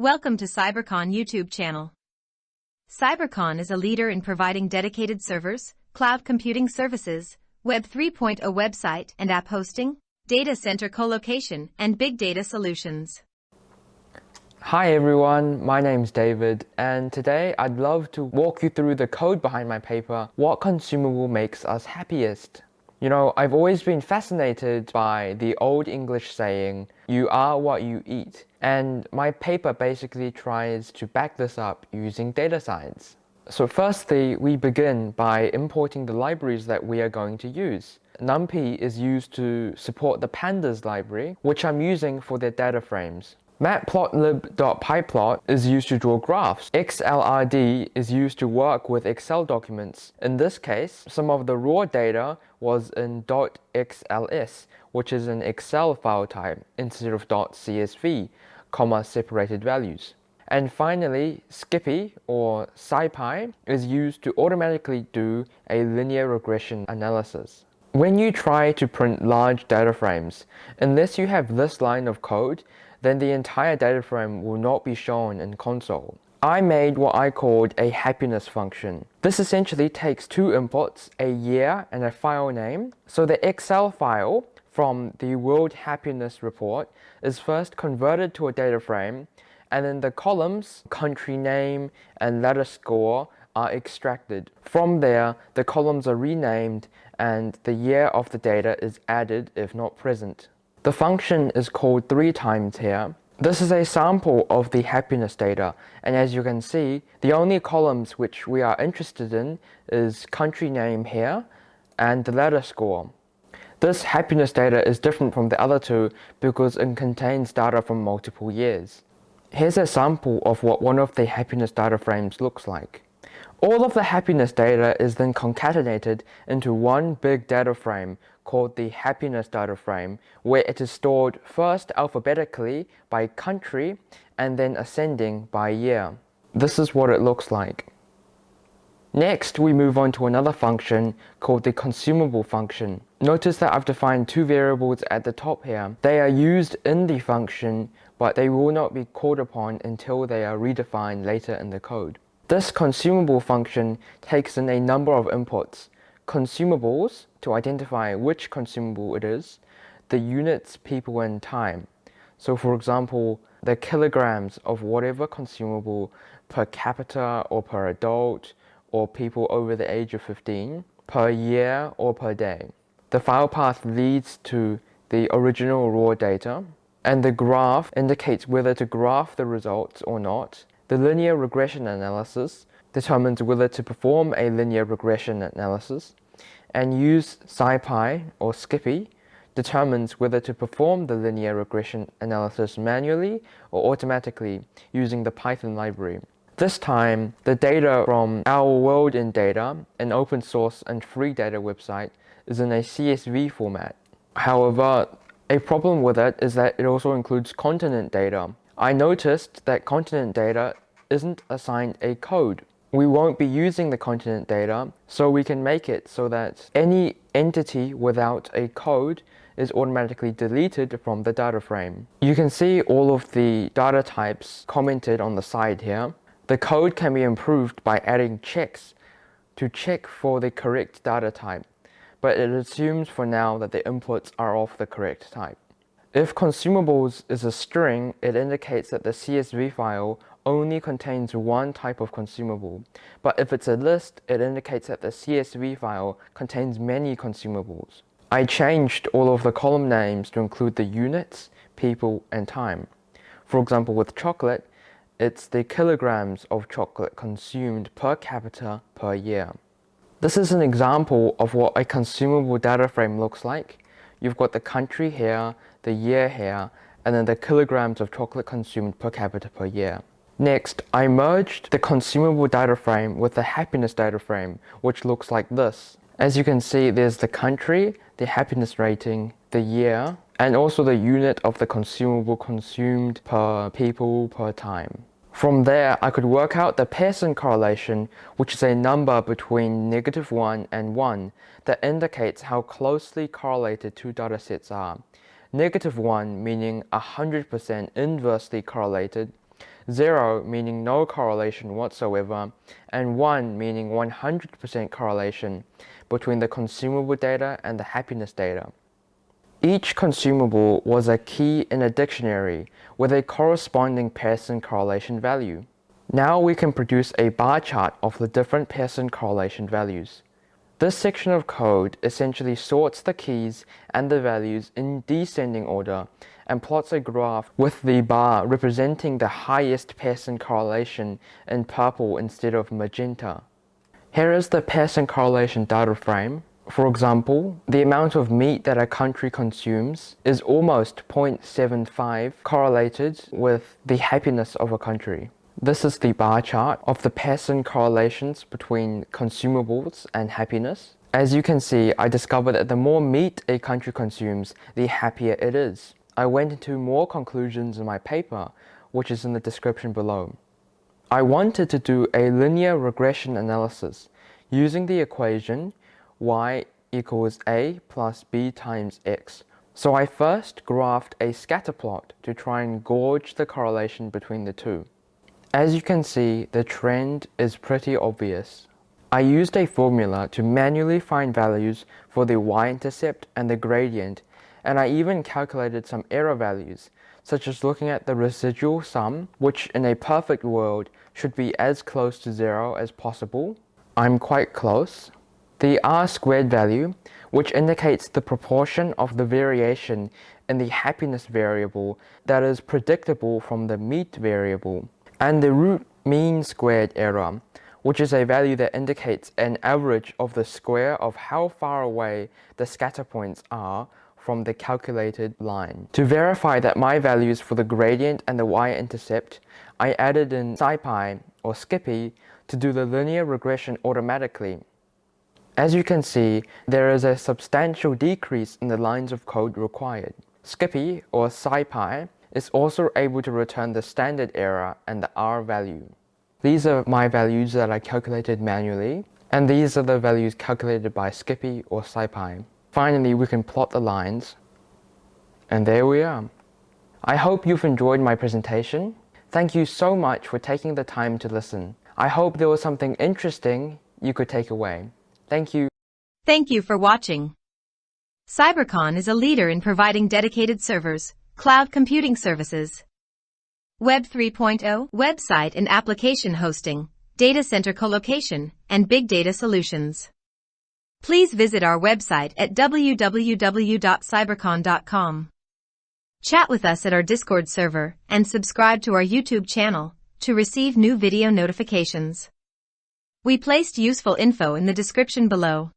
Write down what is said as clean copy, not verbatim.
Welcome to CyberCon YouTube channel. CyberCon is a leader in providing dedicated servers, cloud computing services, Web 3.0 website and app hosting, data center colocation, and big data solutions. Hi everyone, my name's David, and today I'd love to walk you through the code behind my paper, What Consumable Makes Us Happiest. You know, I've always been fascinated by the old English saying, you are what you eat. And my paper basically tries to back this up using data science. So firstly, we begin by importing the libraries that we are going to use. NumPy is used to support the pandas library, which I'm using for their data frames. Matplotlib.pyplot is used to draw graphs. XLRD is used to work with Excel documents. In this case, some of the raw data was in .xls, which is an Excel file type, instead of .csv, separated values. And finally, Skippy or SciPy is used to automatically do a linear regression analysis. When you try to print large data frames, unless you have this line of code, then the entire data frame will not be shown in console. I made what I called a happiness function. This essentially takes two inputs, a year and a file name. So the Excel file from the World Happiness Report is first converted to a data frame, and then the columns, country name and letter score, are extracted. From there, the columns are renamed and the year of the data is added if not present. The function is called 3 times here. This is a sample of the happiness data, and as you can see, the only columns which we are interested in is country name here and the letter score. This happiness data is different from the other two because it contains data from multiple years. Here's a sample of what one of the happiness data frames looks like. All of the happiness data is then concatenated into one big data frame called the happiness data frame, where it is stored first alphabetically by country and then ascending by year. This is what it looks like. Next, we move on to another function called the consumable function. Notice that I've defined two variables at the top here. They are used in the function, but they will not be called upon until they are redefined later in the code. This consumable function takes in a number of inputs: consumables to identify which consumable it is, the units, people, and time. So for example, the kilograms of whatever consumable per capita or per adult or people over the age of 15, per year or per day. The file path leads to the original raw data, and the graph indicates whether to graph the results or not. The linear regression analysis determines whether to perform a linear regression analysis, and use SciPy or Skippy determines whether to perform the linear regression analysis manually or automatically using the Python library. This time, the data from Our World in Data, an open source and free data website, is in a CSV format. However, a problem with it is that it also includes continent data. I noticed that continent data isn't assigned a code. We won't be using the continent data, so we can make it so that any entity without a code is automatically deleted from the data frame. You can see all of the data types commented on the side here. The code can be improved by adding checks to check for the correct data type, but it assumes for now that the inputs are of the correct type. If consumables is a string, it indicates that the CSV file only contains one type of consumable. But if it's a list, it indicates that the CSV file contains many consumables. I changed all of the column names to include the units, people, and time. For example, with chocolate, it's the kilograms of chocolate consumed per capita per year. This is an example of what a consumable data frame looks like. You've got the country here, the year here, and then the kilograms of chocolate consumed per capita per year. Next, I merged the consumable data frame with the happiness data frame, which looks like this. As you can see, there's the country, the happiness rating, the year, and also the unit of the consumable consumed per people per time. From there, I could work out the Pearson correlation, which is a number between -1 and 1 that indicates how closely correlated two datasets are. -1 meaning 100% inversely correlated, 0 meaning no correlation whatsoever, and 1 meaning 100% correlation between the consumable data and the happiness data. Each consumable was a key in a dictionary with a corresponding Pearson correlation value. Now we can produce a bar chart of the different Pearson correlation values. This section of code essentially sorts the keys and the values in descending order and plots a graph with the bar representing the highest Pearson correlation in purple instead of magenta. Here is the Pearson correlation data frame. For example, the amount of meat that a country consumes is almost 0.75 correlated with the happiness of a country. This is the bar chart of the Pearson correlations between consumables and happiness. As you can see, I discovered that the more meat a country consumes, the happier it is. I went into more conclusions in my paper, which is in the description below. I wanted to do a linear regression analysis using the equation y equals a plus b times x. So I first graphed a scatter plot to try and gauge the correlation between the two. As you can see, the trend is pretty obvious. I used a formula to manually find values for the y-intercept and the gradient, and I even calculated some error values, such as looking at the residual sum, which in a perfect world should be as close to 0 as possible. I'm quite close. The r-squared value, which indicates the proportion of the variation in the happiness variable that is predictable from the meat variable, and the root mean squared error, which is a value that indicates an average of the square of how far away the scatter points are from the calculated line. To verify that my values for the gradient and the y-intercept, I added in SciPy or Skippy to do the linear regression automatically. As you can see, there is a substantial decrease in the lines of code required. Skippy or SciPy is also able to return the standard error and the R value. These are my values that I calculated manually, and these are the values calculated by Skippy or SciPy. Finally, we can plot the lines, and there we are. I hope you've enjoyed my presentation. Thank you so much for taking the time to listen. I hope there was something interesting you could take away. Thank you. Thank you for watching. Cybercon is a leader in providing dedicated servers, cloud computing services, Web 3.0, website and application hosting, data center colocation, and big data solutions. Please visit our website at www.cybercon.com. Chat with us at our Discord server and subscribe to our YouTube channel to receive new video notifications. We placed useful info in the description below.